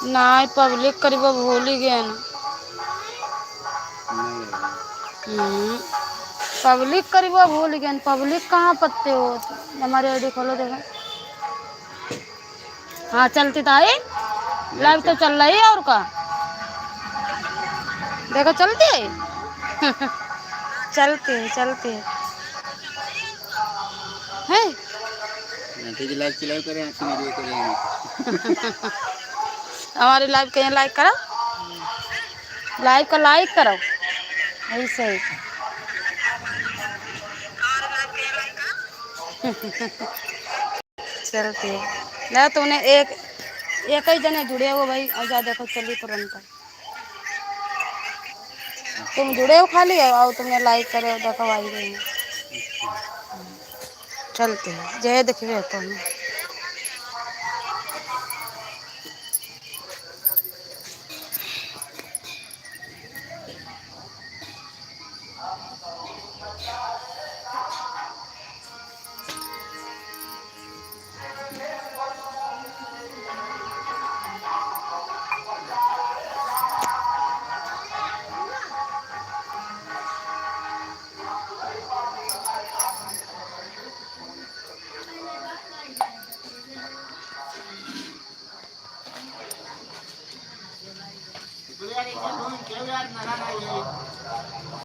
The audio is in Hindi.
ना पब्लिक करीब भूल ही गए ना। पब्लिक करीब भूल गए, पब्लिक कहाँ पत्ते हो। हमारे आईडी खोलो देखो। हाँ चलती था ये लाइव तो चल रही है और का देखो चलती है। चलती है चलती है ठीक है लाइव चलाओ करें आपसे वीडियो करेंगे। हमारी लाइव कहीं लाइक करो, लाइव का लाइक करो ऐसे ही। चलती है ना तुमने एक ही जने जुड़े हो भाई और जा देखो चली तुरंत। तुम जुड़े हो खाली है और तुमने लाइक करे हो देखो आई गई। चलते हैं जय देखिए तुम।